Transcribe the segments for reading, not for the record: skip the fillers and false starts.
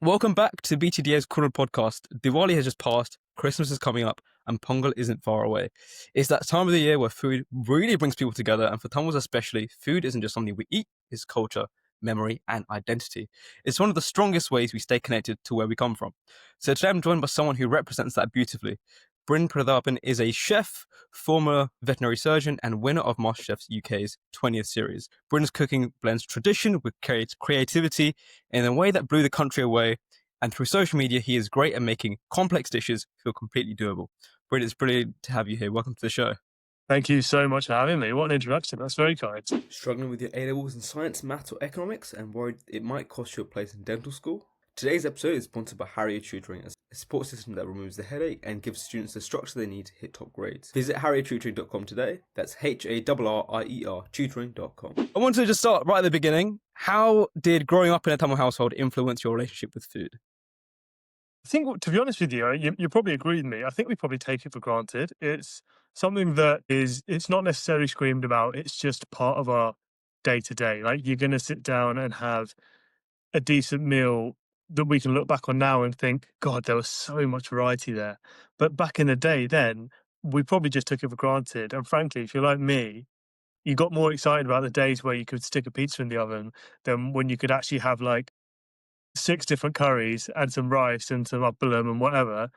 Welcome back to BTDA's Corner Podcast. Diwali has just passed, Christmas is coming up, and Pongal isn't far away. It's that time of the year where food really brings people together, and for Tamils especially, food isn't just something we eat, it's culture, memory, and identity. It's one of the strongest ways we stay connected to where we come from. So today I'm joined by someone who represents that beautifully. Brin Pirathapan is a chef, former veterinary surgeon, and winner of MasterChef UK's 20th series. Brin's cooking blends tradition with creativity in a way that blew the country away. And through social media, he is great at making complex dishes feel completely doable. Brin, it's brilliant to have you here. Welcome to the show. Thank you so much for having me. What an introduction. That's very kind. Struggling with your A-levels in science, maths, or economics and worried it might cost you a place in dental school? Today's episode is sponsored by Harrier Tutoring, a support system that removes the headache and gives students the structure they need to hit top grades. Visit harriertutoring.com today. That's HARRIER tutoring.com. I wanted to just start right at the beginning. How did growing up in a Tamil household influence your relationship with food? I think, to be honest with you, you probably agree with me. I think we probably take it for granted. It's something that it's not necessarily screamed about. It's just part of our day to day. Like, you're going to sit down and have a decent meal that we can look back on now and think, God, there was so much variety there. But back in the day, then we probably just took it for granted. And frankly, if you're like me, you got more excited about the days where you could stick a pizza in the oven than when you could actually have like six different curries and some rice and some uppalam and whatever.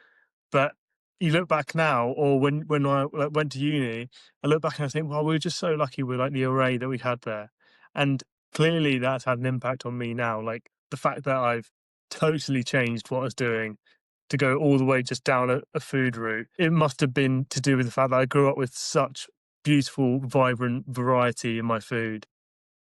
But you look back now, or when I went to uni, I look back and I think, well, we were just so lucky with like the array that we had there. And clearly that's had an impact on me now. Like the fact that I've totally changed what I was doing to go all the way just down a food route. It must have been to do with the fact that I grew up with such beautiful, vibrant variety in my food.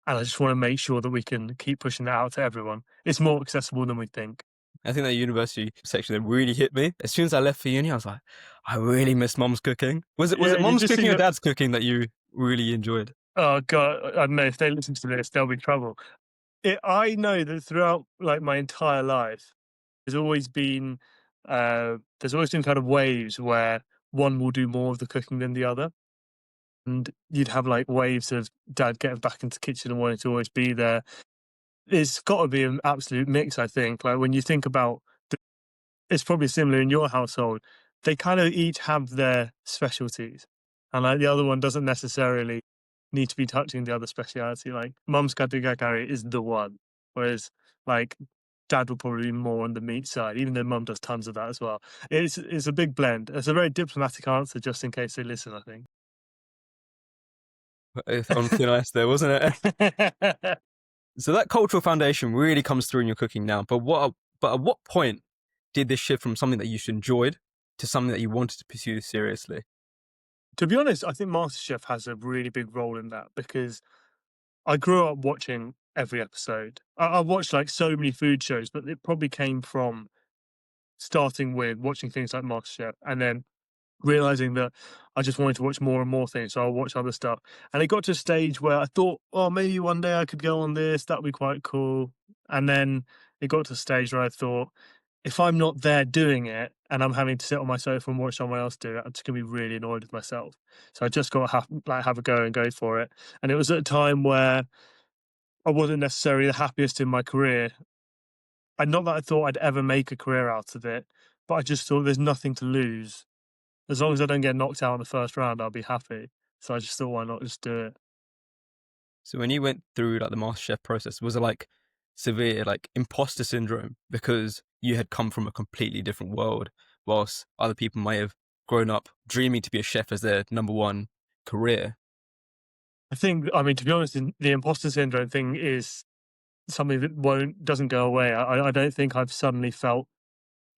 And I just want to make sure that we can keep pushing that out to everyone. It's more accessible than we think. I think that university section that really hit me. As soon as I left for uni, I was like, I really miss mum's cooking. Was Yeah, it you mum's just cooking see or that. dad's cooking that you really enjoyed? Oh God, I don't know if they listen to this, they'll be in trouble. I know that throughout like my entire life, there's always been there's always been kind of waves where one will do more of the cooking than the other, and you'd have like waves of dad getting back into the kitchen and wanting to always be there. It's got to be an absolute mix, I think. Like when you think about, it's probably similar in your household. They kind of each have their specialties, and like the other one doesn't necessarily need to be touching the other speciality. Like mum's kaddu curry is the one, whereas like dad will probably be more on the meat side, even though mum does tons of that as well. It's a big blend. It's a very diplomatic answer, just in case they listen, I think. On thin ice there, wasn't it? So that cultural foundation really comes through in your cooking now. But at what point did this shift from something that you enjoyed to something that you wanted to pursue seriously? To be honest, I think MasterChef has a really big role in that because I grew up watching every episode. I watched like so many food shows, but it probably came from starting with watching things like MasterChef and then realizing that I just wanted to watch more and more things. So I'll watch other stuff. And it got to a stage where I thought, oh, maybe one day I could go on this. That'd be quite cool. And then it got to a stage where I thought, if I'm not there doing it and I'm having to sit on my sofa and watch someone else do it, I'm just gonna be really annoyed with myself. So I just got to have a go and go for it. And it was at a time where I wasn't necessarily the happiest in my career. And not that I thought I'd ever make a career out of it, but I just thought there's nothing to lose. As long as I don't get knocked out in the first round, I'll be happy. So I just thought, why not just do it? So when you went through like the MasterChef process, was it like severe like imposter syndrome because you had come from a completely different world, whilst other people may have grown up dreaming to be a chef as their number one career? I think, I mean, to be honest, the imposter syndrome thing is something that doesn't go away. I don't think I've suddenly felt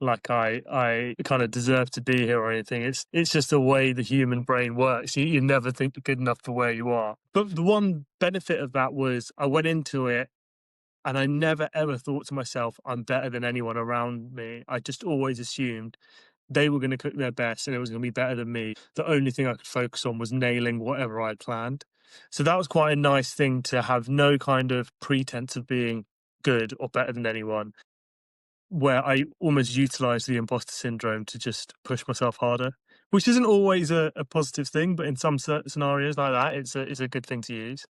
like I kind of deserve to be here or anything. It's just the way the human brain works. You never think you're good enough for where you are. But the one benefit of that was I went into it and I never ever thought to myself, I'm better than anyone around me. I just always assumed they were going to cook their best and it was going to be better than me. The only thing I could focus on was nailing whatever I'd planned. So that was quite a nice thing to have no kind of pretense of being good or better than anyone, where I almost utilized the imposter syndrome to just push myself harder, which isn't always a positive thing, but in some certain scenarios like that, it's a good thing to use.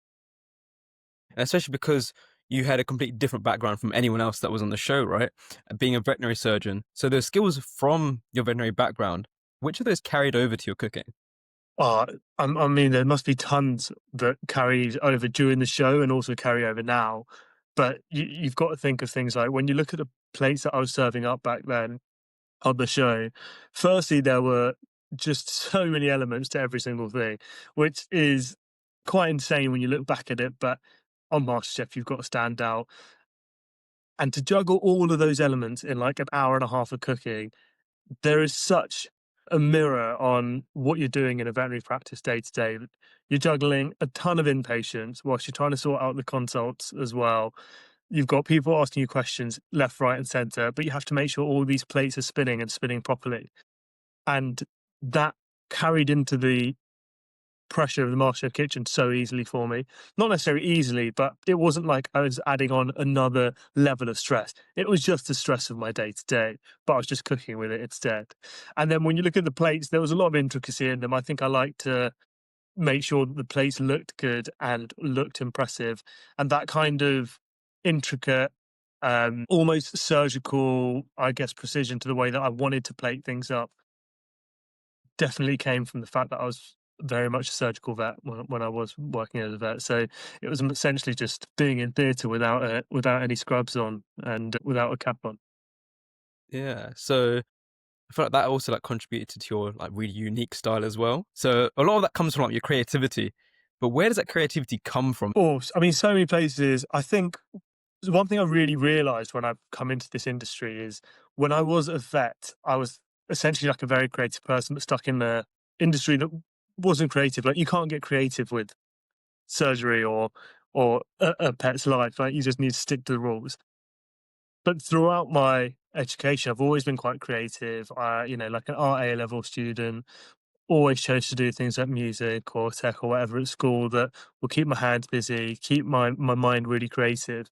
And especially because you had a completely different background from anyone else that was on the show, right? Being a veterinary surgeon. So the skills from your veterinary background, which of those carried over to your cooking? Oh, I mean, there must be tons that carried over during the show and also carry over now. But you've got to think of things like when you look at the plates that I was serving up back then on the show, firstly, there were just so many elements to every single thing, which is quite insane when you look back at it. But on MasterChef, you've got to stand out. And to juggle all of those elements in like an hour and a half of cooking, there is such a mirror on what you're doing in a veterinary practice day to day. You're juggling a ton of inpatients whilst you're trying to sort out the consults as well. You've got people asking you questions left, right, and center, but you have to make sure all these plates are spinning and spinning properly. And that carried into the pressure of the MasterChef kitchen so easily for me. Not necessarily easily, but it wasn't like I was adding on another level of stress. It was just the stress of my day to day, but I was just cooking with it instead. And then when you look at the plates, there was a lot of intricacy in them. I think I like to make sure that the plates looked good and looked impressive. And that kind of intricate, almost surgical, I guess, precision to the way that I wanted to plate things up definitely came from the fact that I was very much a surgical vet when I was working as a vet. So it was essentially just being in theatre without any scrubs on and without a cap on. Yeah. So I feel like that also like contributed to your like really unique style as well. So a lot of that comes from like your creativity, but where does that creativity come from? Or I mean, so many places. I think one thing I really realised when I've come into this industry is when I was a vet, I was essentially like a very creative person, but stuck in the industry that wasn't creative. Like you can't get creative with surgery or a pet's life. Like you just need to stick to the rules. But throughout my education, I've always been quite creative. Like an art A level student, always chose to do things like music or tech or whatever at school that will keep my hands busy, keep my mind really creative.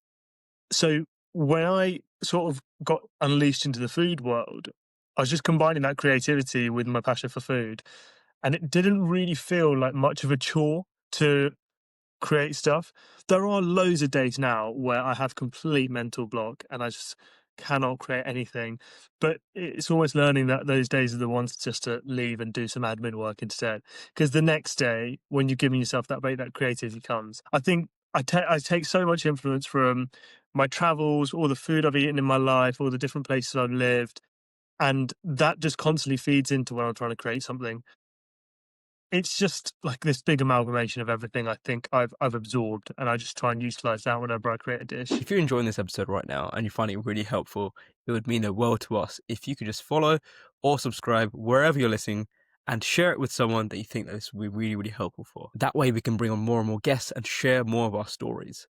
So when I sort of got unleashed into the food world, I was just combining that creativity with my passion for food. And it didn't really feel like much of a chore to create stuff. There are loads of days now where I have complete mental block and I just cannot create anything. But it's almost learning that those days are the ones just to leave and do some admin work instead. Because the next day, when you're giving yourself that break, that creativity comes. I think I take so much influence from my travels, all the food I've eaten in my life, all the different places I've lived. And that just constantly feeds into when I'm trying to create something. It's just like this big amalgamation of everything I think I've absorbed, and I just try and utilize that whenever I create a dish. If you're enjoying this episode right now and you find it really helpful, it would mean the world to us if you could just follow or subscribe wherever you're listening and share it with someone that you think that this would be really, really helpful for. That way we can bring on more and more guests and share more of our stories.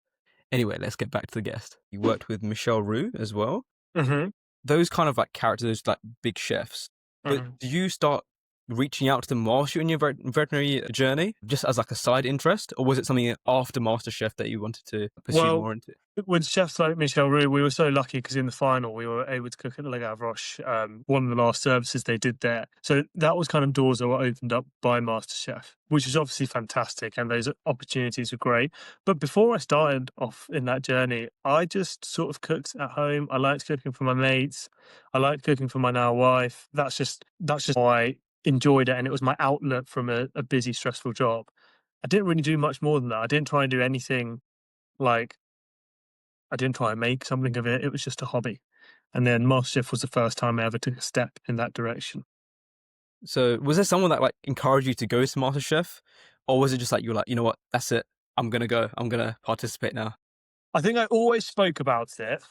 Anyway, let's get back to the guest. You worked with Michelle Roux as well. Hmm. Those kind of like characters, like big chefs. But Hmm. do you start reaching out to them whilst you're in your veterinary journey, just as like a side interest, or was it something after MasterChef that you wanted to pursue Well, more into? with chefs like Michel Roux, we were so lucky because in the final we were able to cook at Le Gavroche, one of the last services they did there. So that was kind of doors that were opened up by MasterChef, which is obviously fantastic, and those opportunities were great. But before I started off in that journey, I just sort of cooked at home. I liked cooking for my mates. I liked cooking for my now wife. That's just how I enjoyed it, and it was my outlet from a busy, stressful job. I didn't really do much more than that. I didn't try and do anything like I didn't try and make something of it. It was just a hobby. And then MasterChef was the first time I ever took a step in that direction. So was there someone that like encouraged you to go to MasterChef, or was it just like you were like, you know what, that's it, I'm gonna go, I'm gonna participate now? I think I always spoke about it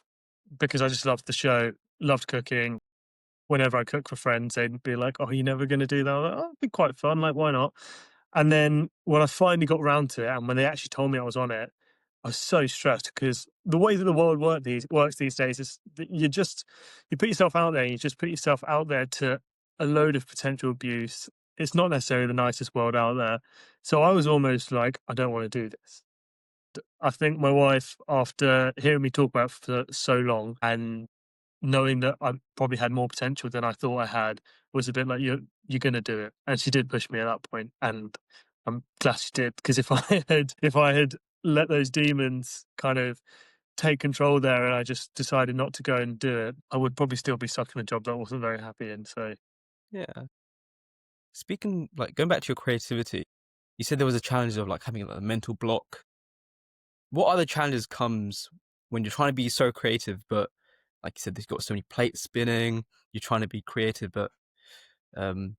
because I just loved the show, loved cooking. Whenever I cook for friends, they'd be like, "Oh, you're never going to do that?" I'm like, "Oh, it'd be quite fun. Like, why not?" And then when I finally got round to it, and when they actually told me I was on it, I was so stressed because the way that the world works these days is that you put yourself out there, and you just put yourself out there to a load of potential abuse. It's not necessarily the nicest world out there, so I was almost like, I don't want to do this. I think my wife, after hearing me talk about it for so long and knowing that I probably had more potential than I thought I had, was a bit like, you're gonna do it. And she did push me at that point, and I'm glad she did, because if I had let those demons kind of take control there and I just decided not to go and do it, I would probably still be stuck in a job that I wasn't very happy in. So Yeah. Speaking like going back to your creativity, you said there was a challenge of like having like, a mental block. What other challenges comes when you're trying to be so creative, but like you said, there's got so many plates spinning. You're trying to be creative, but um,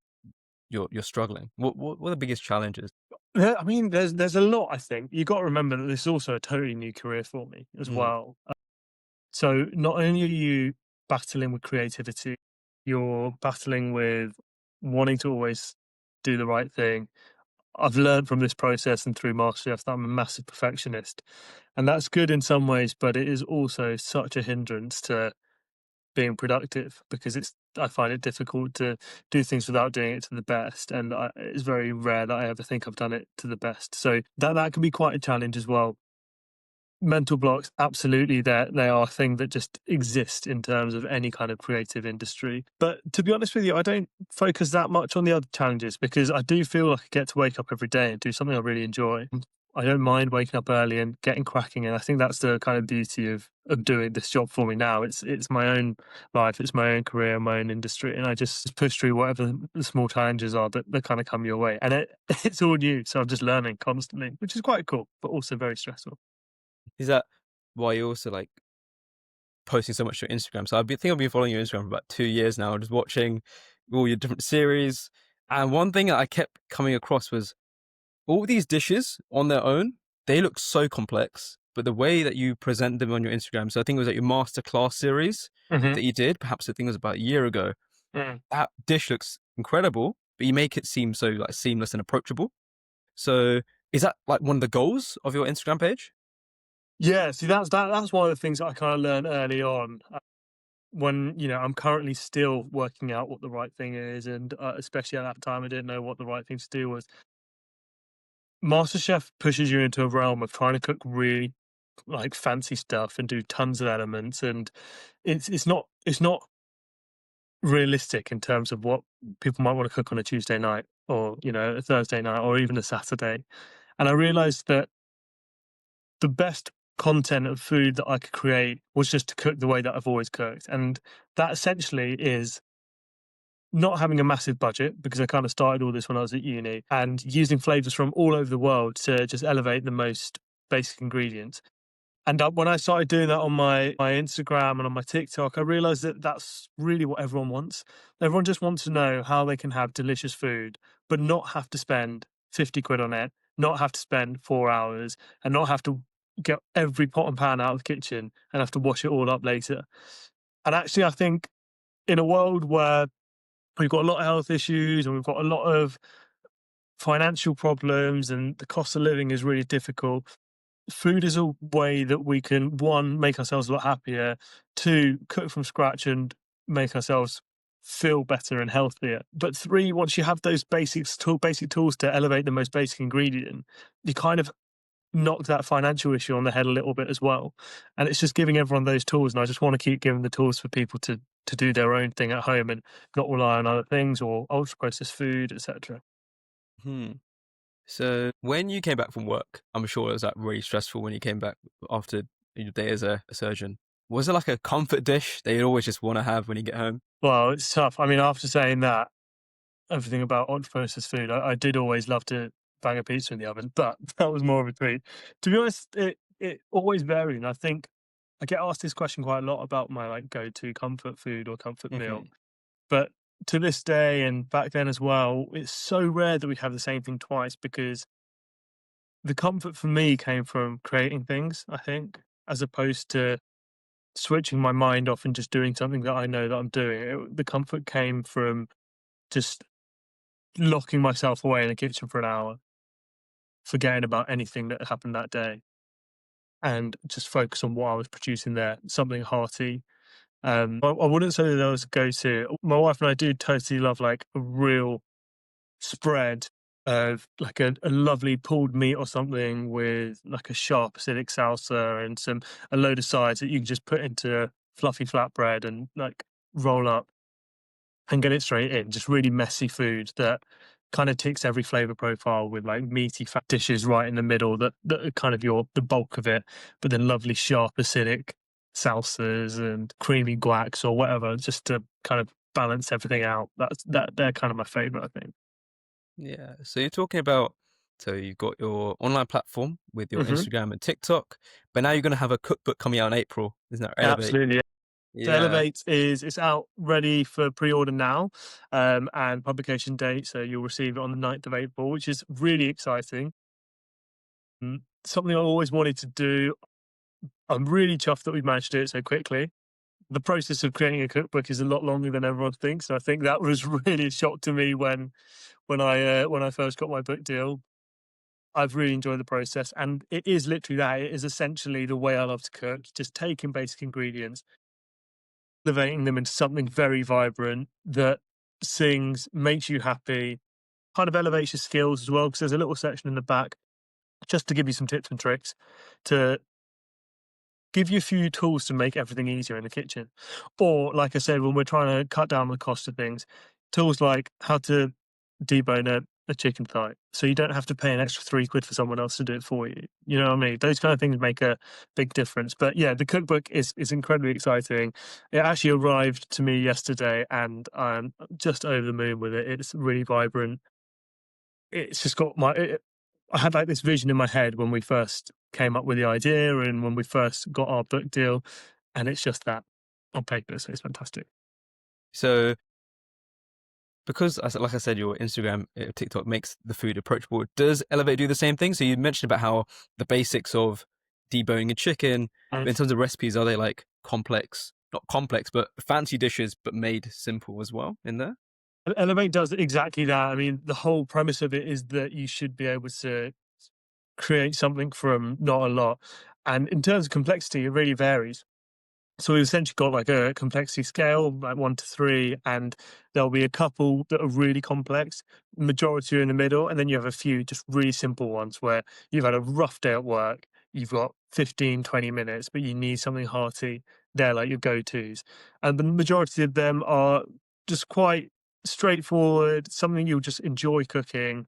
you're struggling. What are the biggest challenges? yeah, I mean, there's a lot. I think you got to remember that this is also a totally new career for me as Mm, well. So not only are you battling with creativity, you're battling with wanting to always do the right thing. I've learned from this process and through MasterChef that I'm a massive perfectionist, and that's good in some ways, but it is also such a hindrance to being productive because I find it difficult to do things without doing it to the best, and it's very rare that I ever think I've done it to the best. So that can be quite a challenge as well. Mental blocks, absolutely, they are a thing that just exist in terms of any kind of creative industry. But to be honest with you, I don't focus that much on the other challenges because I do feel like I get to wake up every day and do something I really enjoy. I don't mind waking up early and getting cracking, and I think that's the kind of beauty of doing this job for me now. It's my own life, it's my own career, my own industry, and I just push through whatever the small challenges are that kind of come your way. And it's all new, so I'm just learning constantly, which is quite cool, but also very stressful. is that why you're also like posting so much to your Instagram? So think I've been following your Instagram for about 2 years now, just watching all your different series. And one thing that I kept coming across was all these dishes on their own, they look so complex, but the way that you present them on your Instagram, so I think it was like your masterclass series Hmm. that you did, perhaps I think it was about a year ago. That dish looks incredible, but you make it seem so like seamless and approachable. So is that like one of the goals of your Instagram page? Yeah, see, that's one of the things that I kind of learned early on. When I'm currently still working out what the right thing is, and especially at that time, I didn't know what the right thing to do was. MasterChef pushes you into a realm of trying to cook really like fancy stuff and do tons of elements, and it's not realistic in terms of what people might want to cook on a Tuesday night or a Thursday night or even a Saturday. And I realized that the best content of food that I could create was just to cook the way that I've always cooked. And that essentially is not having a massive budget because I kind of started all this when I was at uni and using flavors from all over the world to just elevate the most basic ingredients. And when I started doing that on my Instagram and on my TikTok, I realized that that's really what everyone wants. Everyone just wants to know how they can have delicious food, but not have to spend 50 quid on it, not have to spend 4 hours, and not have to get every pot and pan out of the kitchen and have to wash it all up later. And actually, I think in a world where we've got a lot of health issues and we've got a lot of financial problems and the cost of living is really difficult, food is a way that we can, one, make ourselves a lot happier, two, cook from scratch and make ourselves feel better and healthier. But three, once you have those basic tools to elevate the most basic ingredient, you kind of knock that financial issue on the head a little bit as well. And it's just giving everyone those tools. And I just want to keep giving the tools for people to do their own thing at home and not rely on other things or ultra processed food, etc. Hmm. So when you came back from work, I'm sure it was like really stressful when you came back after your day as a surgeon. Was there like a comfort dish that you'd always just want to have when you get home? Well, it's tough. I mean, after saying that, everything about ultra processed food, I did always love to bang a pizza in the oven, but that was more of a treat. To be honest, it always varied. And I think I get asked this question quite a lot about my like go to comfort food or comfort meal. Hmm. But to this day and back then as well, it's so rare that we have the same thing twice because the comfort for me came from creating things, I think, as opposed to switching my mind off and just doing something that I know that I'm doing. The comfort came from just locking myself away in the kitchen for an hour, forgetting about anything that happened that day, and just focus on what I was producing there, something hearty. I wouldn't say that there was a go-to. My wife and I do totally love like a real spread of like a lovely pulled meat or something with like a sharp acidic salsa and a load of sides that you can just put into fluffy flatbread and like roll up and get it straight in. Just really messy food that kind of ticks every flavor profile with like meaty fat dishes right in the middle that are kind of the bulk of it, but then lovely sharp acidic salsas and creamy guacs or whatever, just to kind of balance everything out. They're kind of my favorite, I think. Yeah. So you're talking about, so you've got your online platform with your Hmm. Instagram and TikTok, but now you're going to have a cookbook coming out in April. Isn't that Elevate? Absolutely. So Yeah. Elevate is it's out ready for pre-order now, and publication date. So you'll receive it on the 9th of April, which is really exciting. Something I always wanted to do. I'm really chuffed that we managed to do it so quickly. The process of creating a cookbook is a lot longer than everyone thinks. And I think that was really a shock to me when I first got my book deal. I've really enjoyed the process, and it is literally that. It is essentially the way I love to cook, just taking basic ingredients, elevating them into something very vibrant that sings, makes you happy, kind of elevates your skills as well. Because there's a little section in the back just to give you some tips and tricks to give you a few tools to make everything easier in the kitchen. Or, like I said, when we're trying to cut down the cost of things, tools like how to debone a chicken thigh. So you don't have to pay an extra £3 for someone else to do it for you. You know what I mean? Those kind of things make a big difference. But yeah, the cookbook is incredibly exciting. It actually arrived to me yesterday and I'm just over the moon with it. It's really vibrant. It's just got I had like this vision in my head when we first came up with the idea and when we first got our book deal, and it's just that on paper. So it's fantastic. So because, like I said, your Instagram, TikTok makes the food approachable. Does Elevate do the same thing? So you mentioned about how the basics of deboning a chicken, but in terms of recipes, are they like complex? Not complex, but fancy dishes, but made simple as well in there? Elevate does exactly that. I mean, the whole premise of it is that you should be able to create something from not a lot. And in terms of complexity, it really varies. So we've essentially got like a complexity scale, like 1 to 3, and there'll be a couple that are really complex, majority are in the middle, and then you have a few just really simple ones where you've had a rough day at work, you've got 15, 20 minutes, but you need something hearty. They're like your go-tos. And the majority of them are just quite straightforward, something you'll just enjoy cooking.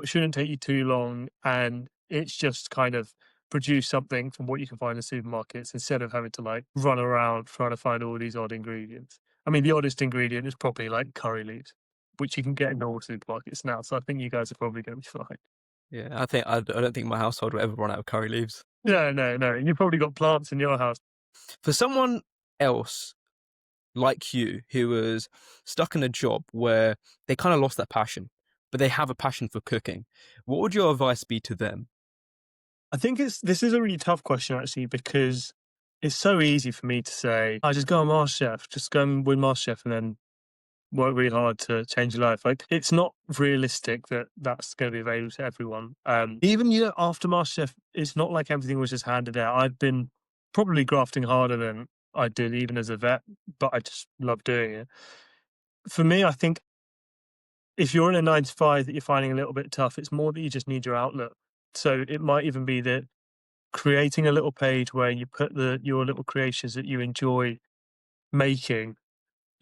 Shouldn't take you too long, and it's just kind of produce something from what you can find in supermarkets instead of having to like run around trying to find all these odd ingredients. I mean, the oddest ingredient is probably like curry leaves, which you can get in all supermarkets now. So I think you guys are probably going to be fine. Yeah, I don't think my household will ever run out of curry leaves. No, no, no. You've probably got plants in your house. For someone else like you who was stuck in a job where they kind of lost that passion, but they have a passion for cooking, what would your advice be to them? I think this is a really tough question actually because it's so easy for me to say, I just go on MasterChef, just go and win MasterChef and then work really hard to change your life. Like it's not realistic that that's going to be available to everyone. Even after MasterChef, it's not like everything was just handed out. I've been probably grafting harder than I did even as a vet, but I just love doing it. For me, I think if you're in a 9 to 5 that you're finding a little bit tough, it's more that you just need your outlet. So it might even be that creating a little page where you put your little creations that you enjoy making.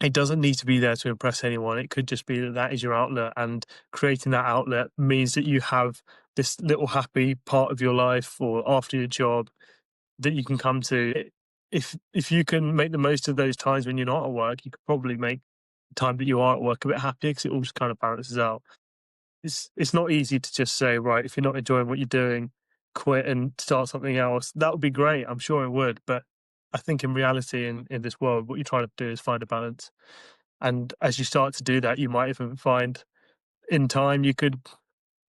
It doesn't need to be there to impress anyone. It could just be that that is your outlet, and creating that outlet means that you have this little happy part of your life or after your job that you can come to. If you can make the most of those times when you're not at work, you could probably make the time that you are at work a bit happier because it all just kind of balances out. It's not easy to just say, right, if you're not enjoying what you're doing, quit and start something else. That would be great. I'm sure it would, but I think in reality, in this world, what you're trying to do is find a balance. And as you start to do that, you might even find in time you could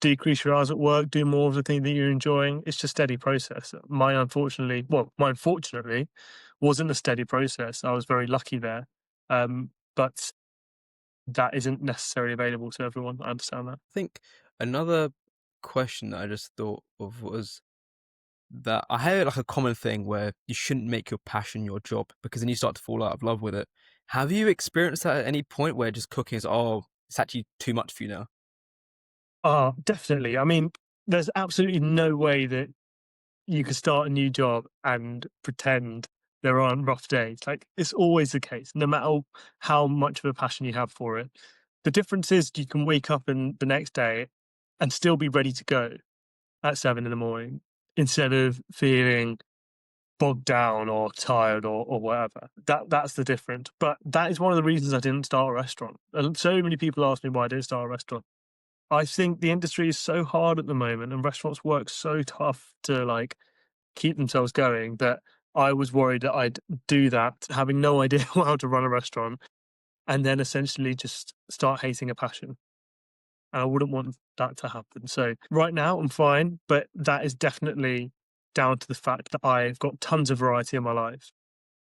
decrease your hours at work, do more of the thing that you're enjoying. It's just a steady process. Mine fortunately wasn't a steady process. I was very lucky there. But that isn't necessarily available to everyone. I understand that. I think another question that I just thought of was that I heard like a common thing where you shouldn't make your passion your job because then you start to fall out of love with it. Have you experienced that at any point where just cooking is, oh, it's actually too much for you now? Definitely. I mean, there's absolutely no way that you could start a new job and pretend there aren't rough days. Like it's always the case, no matter how much of a passion you have for it. The difference is you can wake up in the next day and still be ready to go at 7 in the morning instead of feeling bogged down or tired or whatever. That's the difference. But that is one of the reasons I didn't start a restaurant. And so many people ask me why I didn't start a restaurant. I think the industry is so hard at the moment and restaurants work so tough to like keep themselves going that I was worried that I'd do that, having no idea how to run a restaurant, and then essentially just start hating a passion. And I wouldn't want that to happen. So right now I'm fine, but that is definitely down to the fact that I've got tons of variety in my life.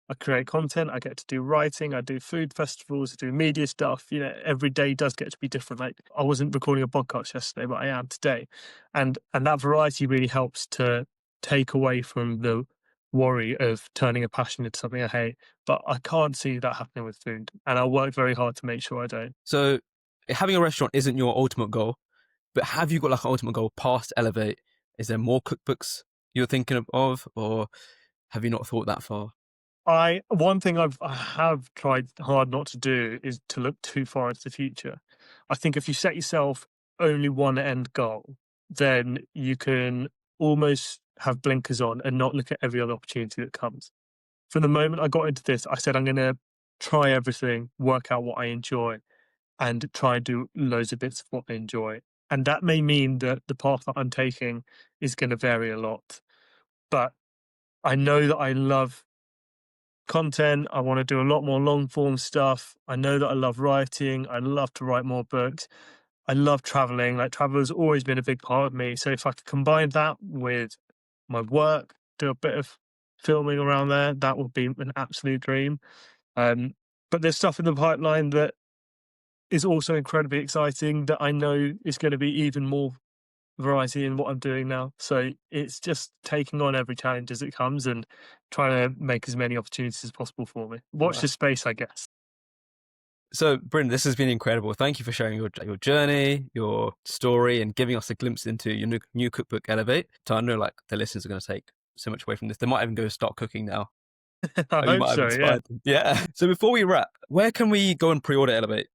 I create content, I get to do writing, I do food festivals, I do media stuff. You know, every day does get to be different. Like I wasn't recording a podcast yesterday, but I am today. And that variety really helps to take away from the worry of turning a passion into something I hate. But I can't see that happening with food. And I'll work very hard to make sure I don't. So having a restaurant isn't your ultimate goal, but have you got like an ultimate goal past Elevate? Is there more cookbooks you're thinking of, or have you not thought that far? I one thing I have tried hard not to do is to look too far into the future. I think if you set yourself only one end goal, then you can almost have blinkers on and not look at every other opportunity that comes. From the moment I got into this, I said I'm going to try everything, work out what I enjoy, and try and do loads of bits of what I enjoy. And that may mean that the path that I'm taking is going to vary a lot. But I know that I love content. I want to do a lot more long form stuff. I know that I love writing. I love to write more books. I love traveling. Like travel has always been a big part of me. So if I could combine that with my work, do a bit of filming around there, that would be an absolute dream. Um, but there's stuff in the pipeline that is also incredibly exciting that I know is going to be even more variety in what I'm doing now. So it's just taking on every challenge as it comes and trying to make as many opportunities as possible for me. Watch Wow. this space, I guess. So, Bryn, this has been incredible. Thank you for sharing your journey, your story, and giving us a glimpse into your new cookbook, Elevate. So I know like the listeners are going to take so much away from this. They might even go start cooking now. I You hope might have so, yeah. inspired them. Yeah. So before we wrap, where can we go and pre-order Elevate?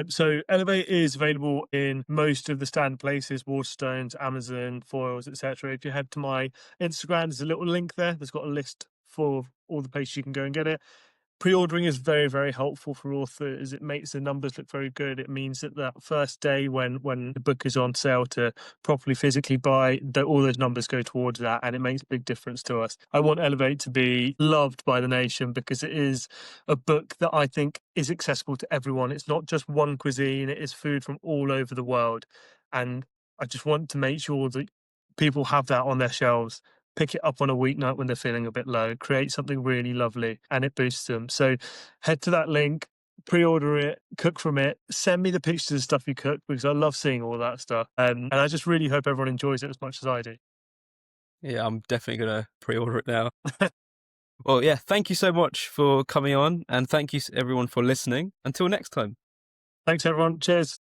So Elevate is available in most of the standard places, Waterstones, Amazon, Foils, etc. If you head to my Instagram, there's a little link there that's got a list for all the places you can go and get it. Pre-ordering is very, very helpful for authors. It makes the numbers look very good. It means that that first day when the book is on sale to properly physically buy, that all those numbers go towards that, and it makes a big difference to us. I want Elevate to be loved by the nation because it is a book that I think is accessible to everyone. It's not just one cuisine, it is food from all over the world. And I just want to make sure that people have that on their shelves, pick it up on a weeknight when they're feeling a bit low, create something really lovely, and it boosts them. So head to that link, pre-order it, cook from it, send me the pictures of stuff you cook because I love seeing all that stuff. And I just really hope everyone enjoys it as much as I do. Yeah, I'm definitely going to pre-order it now. Well, yeah, thank you so much for coming on, and thank you everyone for listening. Until next time. Thanks, everyone. Cheers.